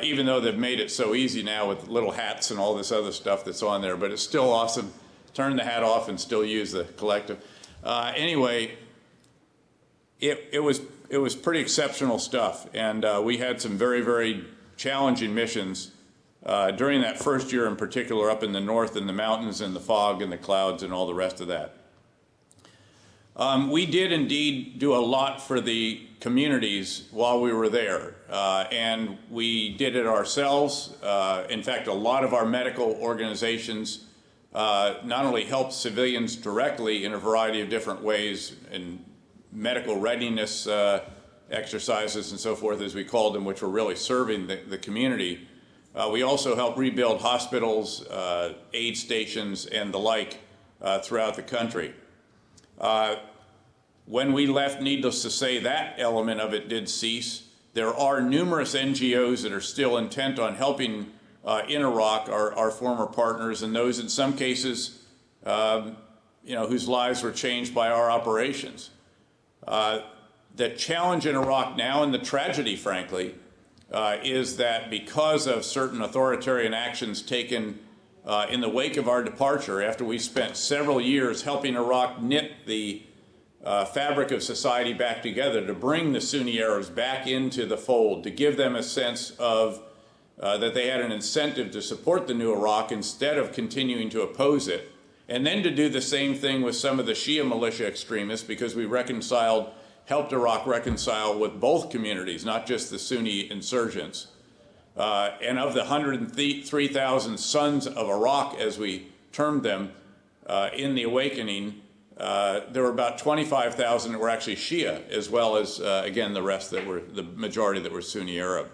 even though they've made it so easy now with little hats and all this other stuff that's on there, but it's still awesome. Turn the hat off and still use the collective. Anyway, it was pretty exceptional stuff, and we had some very, very challenging missions during that first year in particular, up in the north in the mountains and the fog and the clouds and all the rest of that. We did indeed do a lot for the communities while we were there, and we did it ourselves. In fact, a lot of our medical organizations not only helped civilians directly in a variety of different ways in medical readiness exercises and so forth, as we called them, which were really serving the community. We also helped rebuild hospitals, aid stations, and the like throughout the country. When we left, needless to say, that element of it did cease. There are numerous NGOs that are still intent on helping in Iraq, our former partners, and those in some cases, whose lives were changed by our operations. The challenge in Iraq now, and the tragedy, frankly, is that because of certain authoritarian actions taken in the wake of our departure, after we spent several years helping Iraq knit the fabric of society back together, to bring the Sunni Arabs back into the fold, to give them a sense of that they had an incentive to support the new Iraq instead of continuing to oppose it, and then to do the same thing with some of the Shia militia extremists, because we helped Iraq reconcile with both communities, not just the Sunni insurgents. And of the 103,000 sons of Iraq, as we termed them, in the awakening, there were about 25,000 that were actually Shia, as well as, again, the rest that were, the majority that were Sunni Arab.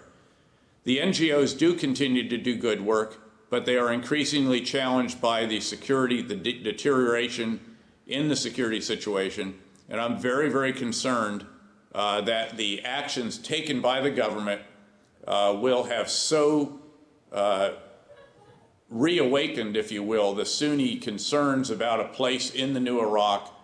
The NGOs do continue to do good work, but they are increasingly challenged by the security, the deterioration in the security situation. And I'm very, very concerned that the actions taken by the government will have so reawakened, if you will, the Sunni concerns about a place in the new Iraq,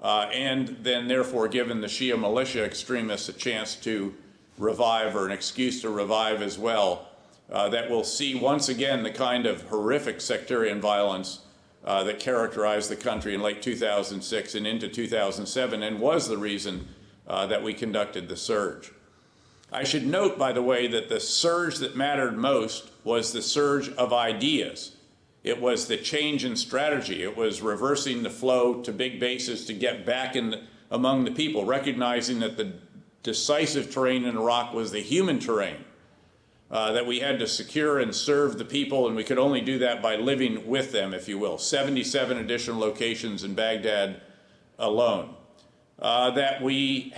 and then therefore given the Shia militia extremists a chance to revive, or an excuse to revive as well, that will see once again the kind of horrific sectarian violence that characterized the country in late 2006 and into 2007, and was the reason that we conducted the surge. I should note, by the way, that the surge that mattered most was the surge of ideas. It was the change in strategy. It was reversing the flow to big bases to get back among the people, recognizing that the decisive terrain in Iraq was the human terrain, that we had to secure and serve the people, and we could only do that by living with them, if you will. 77 additional locations in Baghdad alone. That we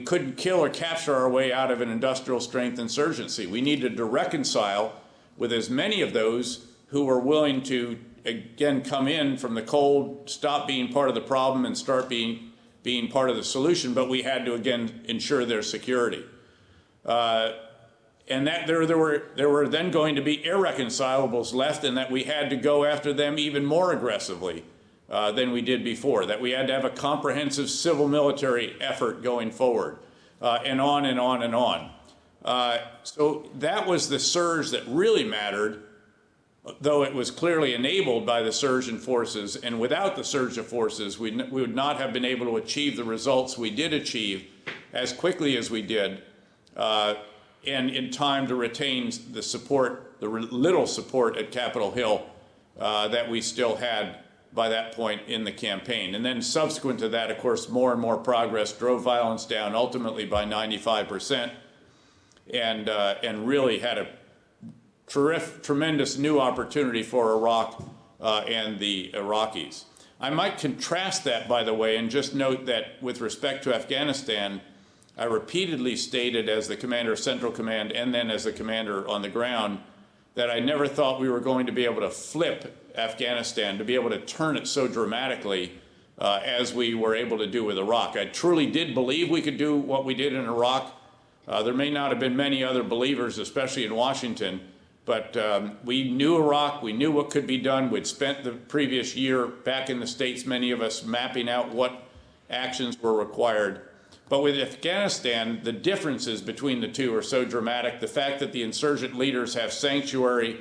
couldn't kill or capture our way out of an industrial strength insurgency. We needed to reconcile with as many of those who were willing to, again, come in from the cold, stop being part of the problem and start being part of the solution, but we had to, again, ensure their security. And that there were then going to be irreconcilables left, and that we had to go after them even more aggressively than we did before, that we had to have a comprehensive civil military effort going forward, and on and on and on. So that was the surge that really mattered, though it was clearly enabled by the surge in forces, and without the surge of forces, we would not have been able to achieve the results we did achieve as quickly as we did, and in time to retain the support, the little support at Capitol Hill that we still had by that point in the campaign. And then subsequent to that, of course, more and more progress drove violence down, ultimately by 95%, and really had a tremendous new opportunity for Iraq and the Iraqis. I might contrast that, by the way, and just note that with respect to Afghanistan, I repeatedly stated as the commander of Central Command and then as the commander on the ground that I never thought we were going to be able to flip Afghanistan, to be able to turn it so dramatically as we were able to do with Iraq. I truly did believe we could do what we did in Iraq. There may not have been many other believers, especially in Washington, but we knew Iraq, we knew what could be done. We'd spent the previous year back in the States, many of us, mapping out what actions were required. But with Afghanistan, the differences between the two are so dramatic. The fact that the insurgent leaders have sanctuary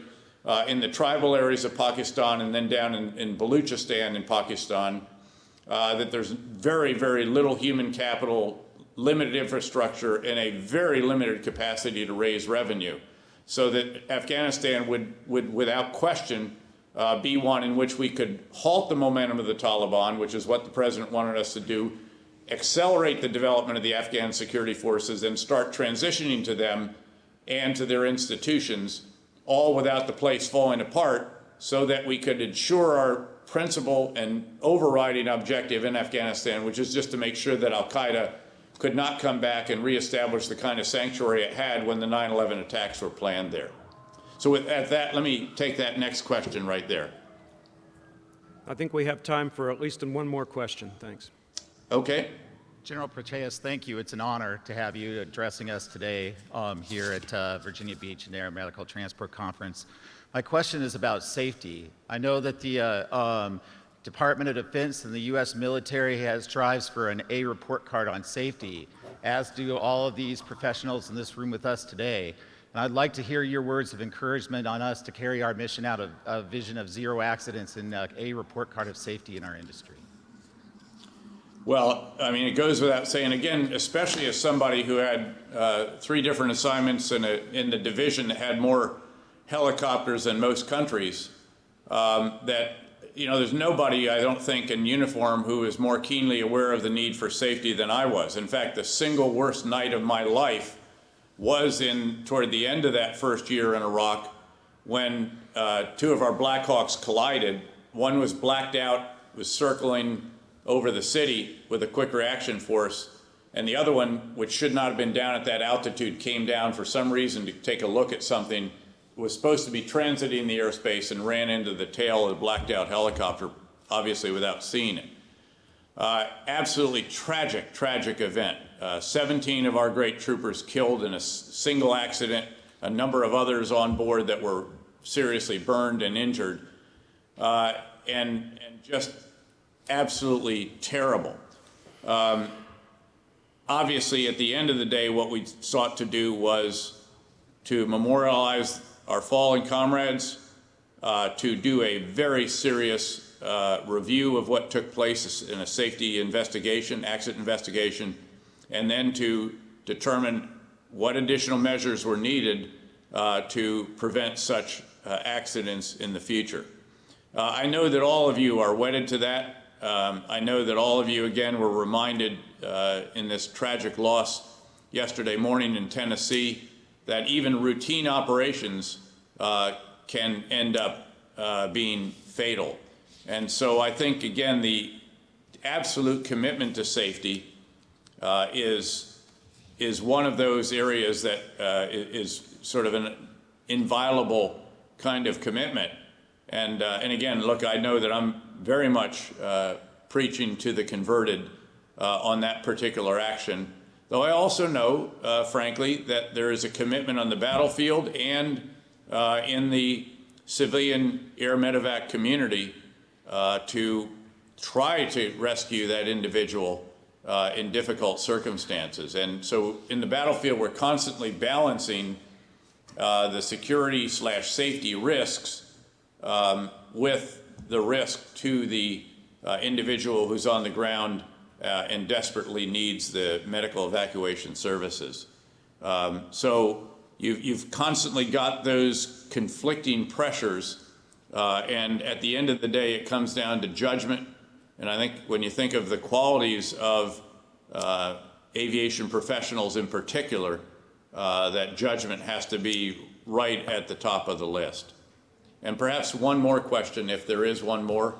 in the tribal areas of Pakistan and then down in Baluchistan in Pakistan, that there's very, very little human capital, limited infrastructure, and a very limited capacity to raise revenue. So that Afghanistan would without question, be one in which we could halt the momentum of the Taliban, which is what the president wanted us to do, accelerate the development of the Afghan security forces, and start transitioning to them and to their institutions, all without the place falling apart, so that we could ensure our principal and overriding objective in Afghanistan, which is just to make sure that al-Qaeda could not come back and reestablish the kind of sanctuary it had when the 9/11 attacks were planned there. So at that, let me take that next question right there. I think we have time for at least one more question. Thanks. Okay. General Petraeus, thank you. It's an honor to have you addressing us today here at Virginia Beach and Air Medical Transport Conference. My question is about safety. I know that the Department of Defense and the U.S. military strives for an A report card on safety, as do all of these professionals in this room with us today. And I'd like to hear your words of encouragement on us to carry our mission out of a vision of zero accidents and A report card of safety in our industry. Well, I mean, it goes without saying, again, especially as somebody who had 3 different assignments in the division that had more helicopters than most countries, that, you know, there's nobody, I don't think, in uniform who is more keenly aware of the need for safety than I was. In fact, the single worst night of my life was toward the end of that first year in Iraq, when 2 of our Black Hawks collided. One was blacked out, was circling over the city with a quick reaction force, and the other one, which should not have been down at that altitude, came down for some reason to take a look at something, was supposed to be transiting the airspace and ran into the tail of the blacked out helicopter, obviously without seeing it. Absolutely tragic event. 17 of our great troopers killed in a single accident, a number of others on board that were seriously burned and injured, and just absolutely terrible. Obviously, at the end of the day, what we sought to do was to memorialize our fallen comrades, to do a very serious review of what took place in a safety investigation, accident investigation, and then to determine what additional measures were needed to prevent such accidents in the future. I know that all of you are wedded to that. I know that all of you, again, were reminded in this tragic loss yesterday morning in Tennessee that even routine operations can end up being fatal. And so I think, again, the absolute commitment to safety is one of those areas that is sort of an inviolable kind of commitment. And again, look, I know that I'm very much preaching to the converted on that particular action, though I also know, frankly, that there is a commitment on the battlefield and in the civilian air medevac community to try to rescue that individual in difficult circumstances. And so in the battlefield, we're constantly balancing the security/safety risks with the risk to the individual who's on the ground and desperately needs the medical evacuation services. So you've constantly got those conflicting pressures, and at the end of the day, it comes down to judgment. And I think when you think of the qualities of aviation professionals in particular, that judgment has to be right at the top of the list. And perhaps one more question, if there is one more.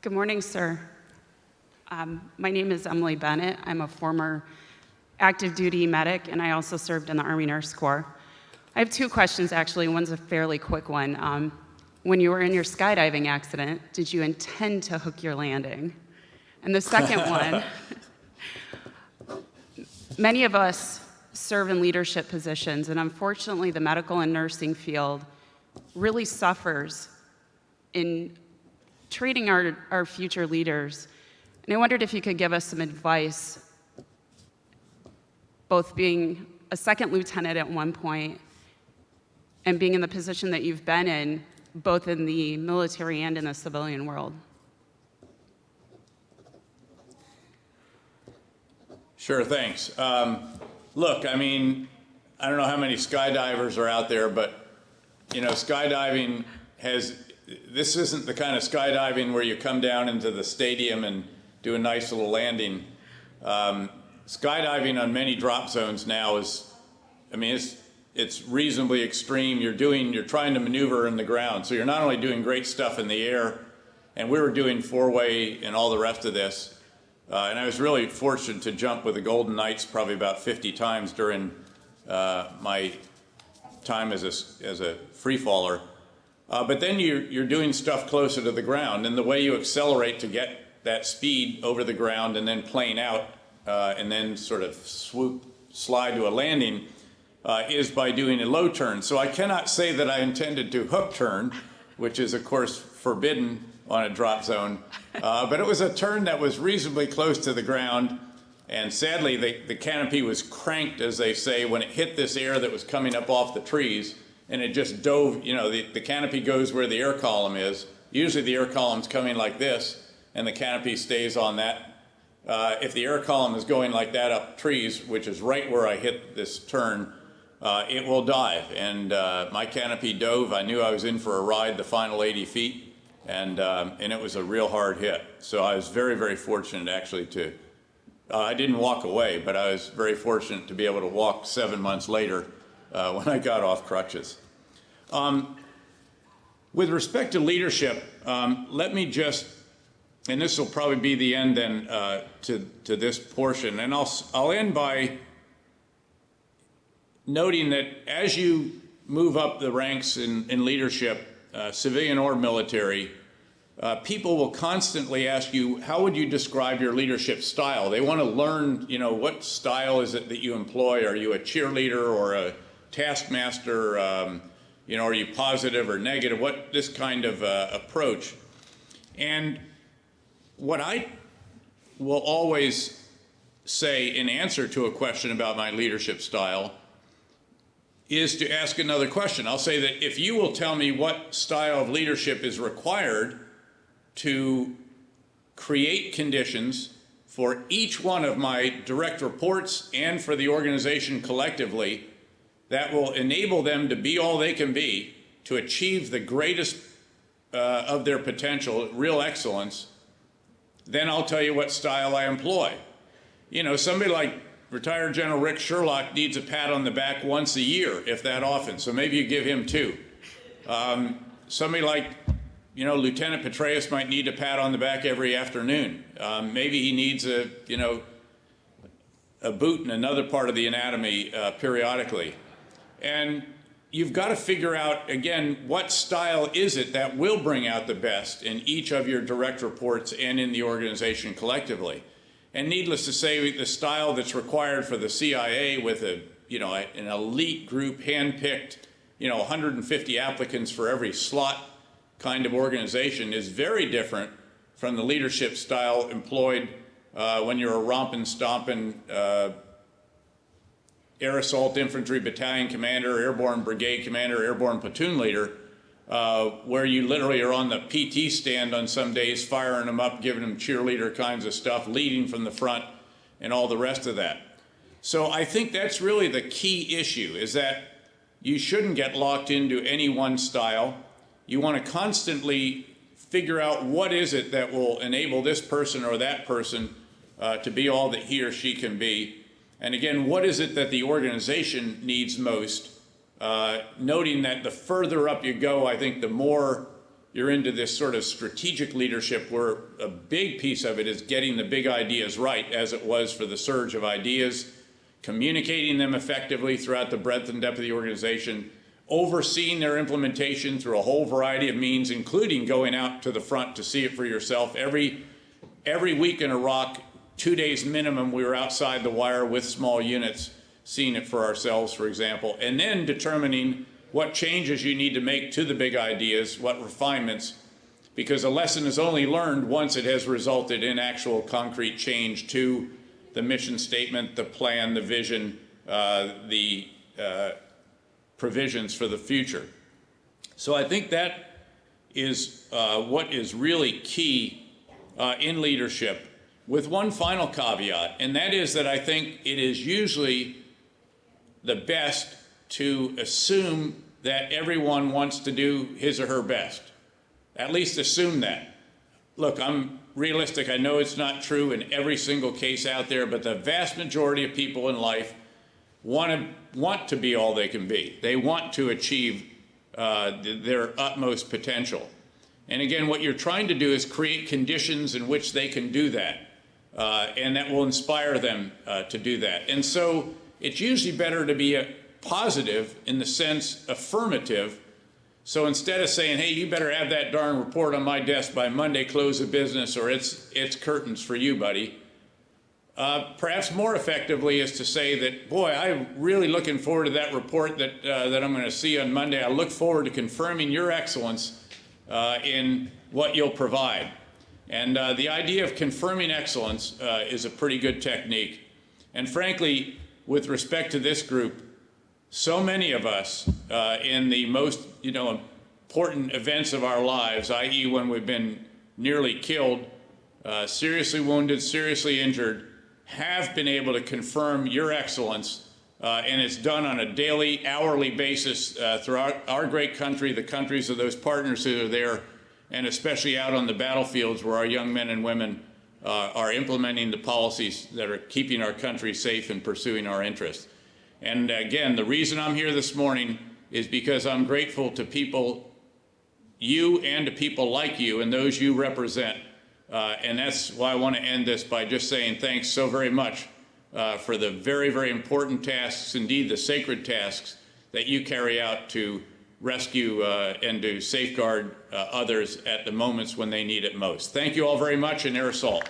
Good morning, sir. My name is Emily Bennett. I'm a former active duty medic, and I also served in the Army Nurse Corps. I have two questions, actually. One's a fairly quick one. When you were in your skydiving accident, did you intend to hook your landing? And the second one, many of us serve in leadership positions, and unfortunately, the medical and nursing field really suffers in treating our future leaders. And I wondered if you could give us some advice, both being a second lieutenant at one point and being in the position that you've been in, both in the military and in the civilian world. Sure, thanks. Look, I mean, I don't know how many skydivers are out there, but, you know, skydiving this isn't the kind of skydiving where you come down into the stadium and do a nice little landing. Skydiving on many drop zones now is, I mean, it's reasonably extreme. You're trying to maneuver in the ground. So you're not only doing great stuff in the air, and we were doing four-way and all the rest of this, and I was really fortunate to jump with the Golden Knights probably about 50 times during my time as a free faller. But then you're doing stuff closer to the ground, and the way you accelerate to get that speed over the ground and then plane out and then sort of slide to a landing is by doing a low turn. So I cannot say that I intended to hook turn, which is of course forbidden on a drop zone, but it was a turn that was reasonably close to the ground, and sadly the canopy was cranked, as they say, when it hit this air that was coming up off the trees, and it just dove. You know, the canopy goes where the air column is. Usually the air column's coming like this, and the canopy stays on that. If the air column is going like that up trees, which is right where I hit this turn, it will dive. And my canopy dove. I knew I was in for a ride the final 80 feet, and it was a real hard hit. So I was very, very fortunate actually to, I didn't walk away, but I was very fortunate to be able to walk 7 months later when I got off crutches. With respect to leadership, let me just, and this will probably be the end then to this portion, and I'll end by noting that as you move up the ranks in leadership, civilian or military, people will constantly ask you, how would you describe your leadership style? They want to learn, you know, what style is it that you employ? Are you a cheerleader or a taskmaster? You know, are you positive or negative? What this kind of approach? And what I will always say in answer to a question about my leadership style is to ask another question. I'll say that if you will tell me what style of leadership is required to create conditions for each one of my direct reports and for the organization collectively that will enable them to be all they can be to achieve the greatest of their potential, real excellence, then I'll tell you what style I employ. You know, somebody like retired General Rick Sherlock needs a pat on the back once a year, if that often, so maybe you give him two. Somebody like, you know, Lieutenant Petraeus might need a pat on the back every afternoon. Maybe he needs a, you know, a boot in another part of the anatomy periodically. And you've got to figure out, again, what style is it that will bring out the best in each of your direct reports and in the organization collectively. And needless to say, the style that's required for the CIA with a, you know, an elite group, handpicked, you know, 150 applicants for every slot kind of organization is very different from the leadership style employed when you're a romping, stomping Air Assault Infantry Battalion Commander, Airborne Brigade Commander, Airborne Platoon Leader, where you literally are on the PT stand on some days, firing them up, giving them cheerleader kinds of stuff, leading from the front, and all the rest of that. So I think that's really the key issue, is that you shouldn't get locked into any one style. You want to constantly figure out what is it that will enable this person or that person to be all that he or she can be. And again, what is it that the organization needs most? Noting that the further up you go, I think the more you're into this sort of strategic leadership, where a big piece of it is getting the big ideas right, as it was for the surge of ideas, communicating them effectively throughout the breadth and depth of the organization, overseeing their implementation through a whole variety of means, including going out to the front to see it for yourself. Every week in Iraq, 2 days minimum, we were outside the wire with small units, seeing it for ourselves, for example, and then determining what changes you need to make to the big ideas, what refinements, because a lesson is only learned once it has resulted in actual concrete change to the mission statement, the plan, the vision, the provisions for the future. So I think that is what is really key in leadership, with one final caveat, and that is that I think it is usually the best to assume that everyone wants to do his or her best. At least assume that. Look, I'm realistic. I know it's not true in every single case out there, but the vast majority of people in life want to be all they can be. They want to achieve their utmost potential. And again, what you're trying to do is create conditions in which they can do that, and that will inspire them to do that. And so it's usually better to be positive, in the sense affirmative. So instead of saying, hey, you better have that darn report on my desk by Monday, close of business, or it's curtains for you, buddy. Perhaps more effectively is to say that, boy, I'm really looking forward to that report that I'm going to see on Monday. I look forward to confirming your excellence in what you'll provide. And the idea of confirming excellence is a pretty good technique. And frankly, with respect to this group, so many of us in the most important events of our lives, i.e. when we've been nearly killed, seriously wounded, seriously injured, have been able to confirm your excellence, and it's done on a daily, hourly basis throughout our great country, the countries of those partners who are there, and especially out on the battlefields where our young men and women are implementing the policies that are keeping our country safe and pursuing our interests. And again, the reason I'm here this morning is because I'm grateful to people, you and to people like you and those you represent. And that's why I want to end this by just saying thanks so very much for the very, very important tasks, indeed the sacred tasks, that you carry out to rescue and to safeguard others at the moments when they need it most. Thank you all very much, and air assault.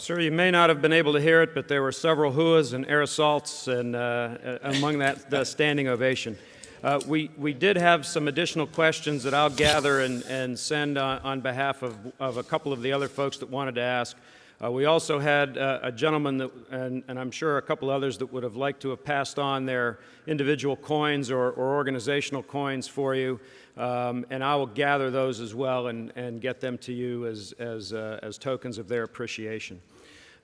Sir, you may not have been able to hear it, but there were several hooahs and air assaults and among that the standing ovation. We did have some additional questions that I'll gather and send on behalf of a couple of the other folks that wanted to ask. We also had a gentleman that, and I'm sure a couple others that would have liked to have passed on their individual coins or organizational coins for you, and I will gather those as well and get them to you as tokens of their appreciation.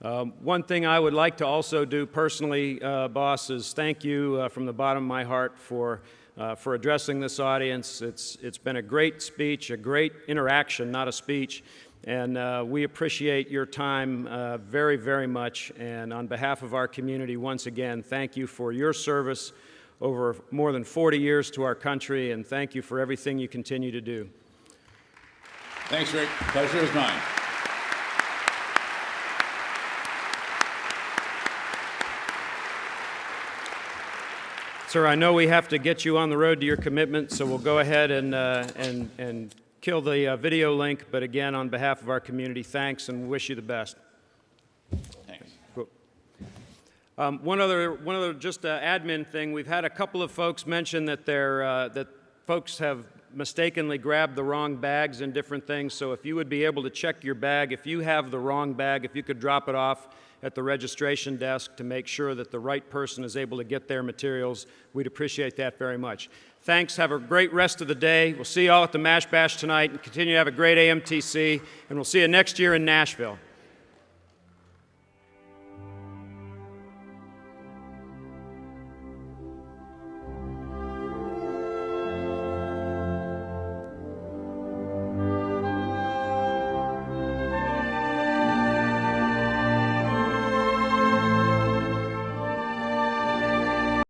One thing I would like to also do personally, boss, is thank you from the bottom of my heart for addressing this audience. It's been a great speech, a great interaction, not a speech. And we appreciate your time very, very much. And on behalf of our community, once again, thank you for your service over more than 40 years to our country, and thank you for everything you continue to do. Thanks, Rick. Pleasure is mine. Sir, I know we have to get you on the road to your commitment, so we'll go ahead and kill the video link, but again, on behalf of our community, thanks and wish you the best. Thanks. Cool. One other just admin thing. We've had a couple of folks mention that that folks have mistakenly grabbed the wrong bags and different things, so if you would be able to check your bag, if you have the wrong bag, if you could drop it off at the registration desk to make sure that the right person is able to get their materials, we'd appreciate that very much. Thanks. Have a great rest of the day. We'll see you all at the MASH Bash tonight and continue to have a great AMTC, and we'll see you next year in Nashville.